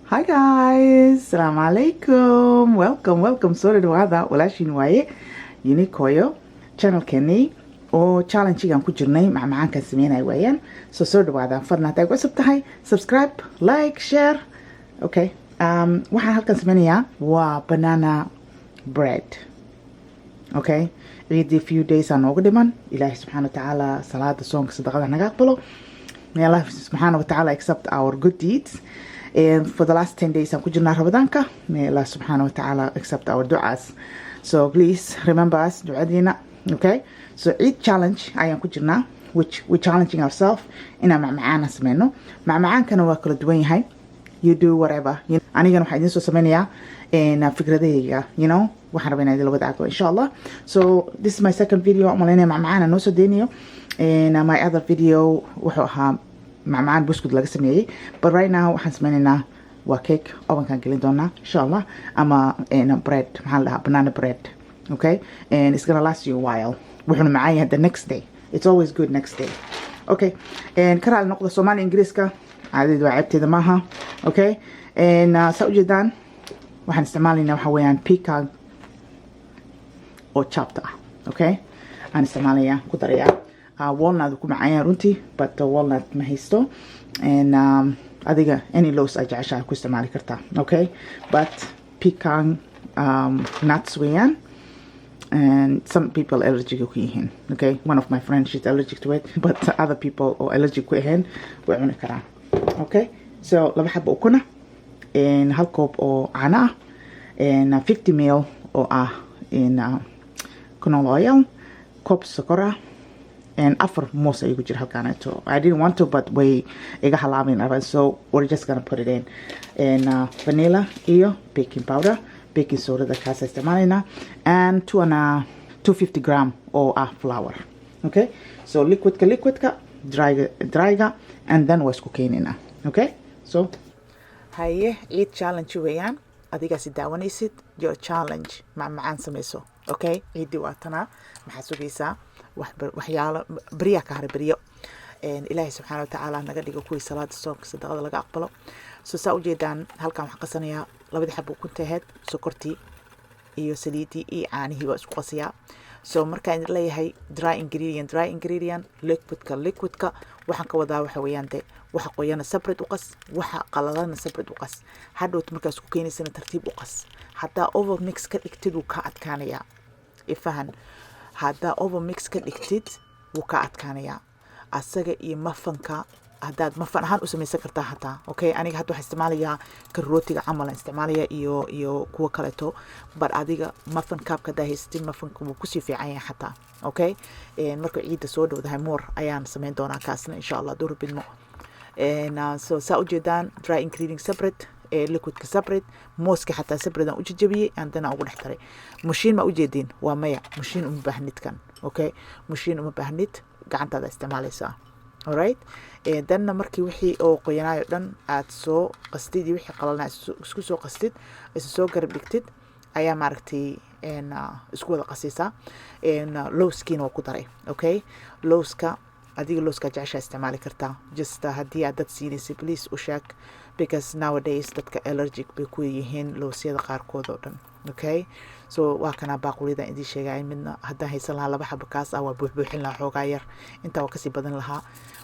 Hi guys, Assalamu alaikum. Welcome. Soo dhawaada walaashiin waaye Unikoyo channel keenii oo challenge-gaan ku jirnay macmacaankan sameynay waayaan. Soo dhawaada fadlan haday cusub tahay subscribe, like, share. Okay. Waxaan halkan sameynayaa waa banana bread. Okay. Ciidii few days aan noogu dhiman. Ilaahay subxaanahu wa ta'ala salaada soonka sadaqada naga aqbalo. May Allah subxaanahu wa ta'ala accept our good deeds. And for the last 10 days I'm kujirna Ramadanka. May Allah subhanahu wa ta'ala accept our du'as. So please remember us, du'adina. Okay? So eat challenge I am kujirna, which we're challenging ourselves in a ma'ma'ana sameno. Ma'ma'an kana wa kala duwan yahay. You do whatever. Anigana waxaan idin soo sameynaya in fikradayga, you know, waxaan rabaa inaan idin la wadaago inshallah. So this is my second video. I'm leeyahay ma'ma'ana noo soo deeniyo. And my other video wuxuu ahaa macmacaan buskud laga sameeyay, but right now waxaan sameynaynaa waa cake ovenkan gelin doonaa insha Allah, ama bread, maxaa la dhahaa, banana bread. Okay, and it's gonna last you a while. Wuxuuna macaan yahay the next day. It's always good next day. Okay, and karaal noqda Soomaali Ingiriiska caadadu waa ceebteeda maaha. Okay, and saa ujeedaan waxaan isticmaalaynaa waxa weeyaan pecan oo chopped ah. Okay, aan isticmaalayaa ku darayaa walnut ku macaan runtii, but walnut ma haysto, and adiga any loaves ay jeceshahay ku isticmaali kartaa. Okay, but pecan nuts weeyaan, and some people allergic ku yihiin. Okay, one of my friends, she's allergic to it, but other people oo allergic ku ahayn way cuni karaan. Okay, so laba xabo ukuna, and hal koob oo caano ah, and 50 ml oo ah in canola oil, koob sokor ah, and after most I could halkanato. I didn't want to, but we iga halaabin, so we're just gonna put it in. And vanilla, iyo baking powder, baking soda that kaasa isticmaalina, and 250 gram of flour. Okay, so liquid ka, dry, and then was cooking. Okay, so haye eat challenge weeyaan, adiga si daawanaysid your challenge macmacaan sameyso. Okay, ciidii waa tana maxaa sugaysaa waxyaalo bariya ka har bariyo, and ilaahay subxaanahu wa ta'ala naga dhigo kuwii salaada soonka sadaqada laga aqbalo. So saa u jeedaan halkan waxaan qasanayaa labadii xabo ukunta ahayd, sokortii iyo saliidii iyo caanihii waa isku qasiyaa. So markaan leeyahay dry ingredient, liquidka waxaan ka wadaa waxa weeyaan de waxa qoyana separate u qas, waxa qalalana separate u qas. Hadhowt markaad isku keenaysana tartiib u qas. Hadaa over mix ka dhigtid wuu ka adkaanayaa. Ifahan haddaa overmix ka dhigtid wuu ka adkaanayaa asaga iyo mafanka. haddaad mafan ahaan u samaysan kartaa hataa. Okay, aniga hadda waxaan isticmaalayaa karootiga camal isticmaalaya iyo kuwa kaleeto, but adiga mafan kaabka haddaa haysatid mafanka wuu kusii fiican yahay hataa. Okay, marka ciidda soo dhowdahay moor ayaan samayn doonaa kaasna insha Allah door bidmo. So saa ujeedaan dry ingredient separate, liquidka separate, mooska xataa separate aan u jajabiyey, and then aan ugu dhex taray. Mashiin ma ujeedin waa maya, mashiin uma baahnid kan. Okay, mashiin uma baahnid, gacantaada isticmaalaysaa. Alright, then markii wixii oo qoyanaayo dhan aad soo qastid iyo wixii qalalna isku soo qastid, isu soo garab dhigtid ayaa maaragtay isku wada qasaysaa. Lowskiina waa ku daray. Okay, lowska adiga lowska jecesha isticmaali kartaa, just haddii aad dad siinaysa please u sheeg, because nowadays dadka allergic bay ku yihiin lowsyada qaarkood oo dhan. Okay, so waa kana baaqulida idin sheegay midna haddaan haysan lahaa laba xabo kaas ah waa buuxbuuxin lahaa xoogaa yar, inta waa kasii badan lahaa,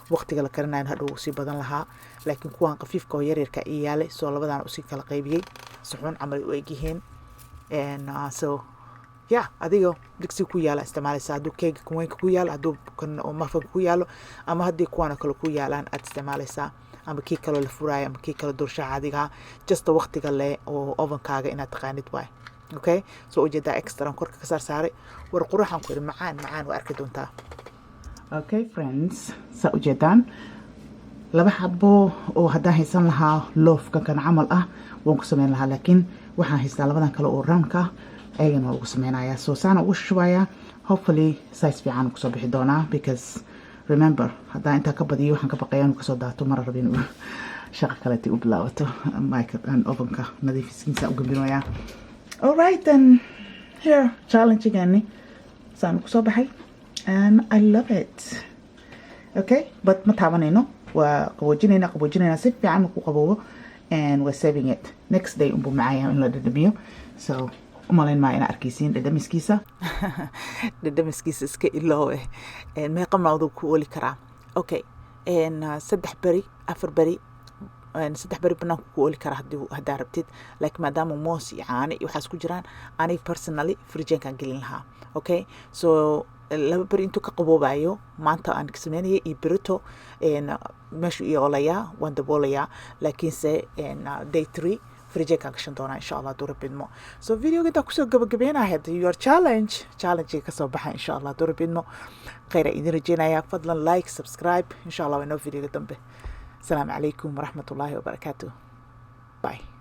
waqtiga la karinayo hadhow usii badan lahaa, laakiin kuwan qafiifka oo yaryarka ii yaale, soo labadan usii kala qaybiyey suxuun camal u egyihiin. And so yeah, adiga digsi ku yaala isticmaalaysa, hadduu keega kuweynka ku yaalo, hadduu kan oo mafanka ku yaalo, ama haddii kuwana kale ku yaalaan aad isticmaalaysaa, ama kii kaloo la furaayo ama kii kale doorshaha adiga, just waqtiga le oo ovenkaaga inaad taqaanid waay. Okay, so ujeedaa extra korka ka saaray war quruxan ku macaan waa arki doontaa. Okay friends, saa ujeedaan laba xabo oo haddaan haysan lahaa loafka kan camal ah waan ku sameyn lahaa, laakiin waxaan haystaa labadan kale oo roundka ayagana ugu sameynayaa. So saana ugu shubayaa, hopefully size fiican ku soo bixi doonaa, because remember haddaan intaa ka badiyo waxaan ka baqayaa inuu kasoo daato mara rabin shaqo kaleetii u bilaabato ovenka nadiifiskiisa u gambinoyaa. Alright, then here challenge again. Saan ku soo baxay, and I love it. Okay, but ma taabanayno, waa qaboojinayna si fiican ku qaboobo, and we're saving it next day unbuu macaya in la dhadhamiyo. So umalayn maa ina arkaysiin dhadhamiskiisa. Dhadhamiskiisa iska iloowe meeqa maalmood ku ooli karaa. Okay, 3 beri 4 beri 3 beri banaanku ku ooli karaa haddaa rabtid, like maadaama moos iyo caano iyo waxaas ku jiraan, aniga personally fridge-kan gelin lahaa. Okay, so 2 beri intuu ka qaboobayo maanta aan sameynaya iyo berito meeshu iyo olayaa waan daboolayaa, laakiinse day 3 fridge-kan gashan doonaa insha Allah hadduu Rabbi idmo. So videoga intaa kusoo gabagabeynahay your challenge kasoo baxa insha Allah hadduu Rabbi idmo. khayr idin rajeynaya, fadlan like subscribe insha Allah waa inoo videoga dambe. السلام عليكم ورحمة الله وبركاته. باي.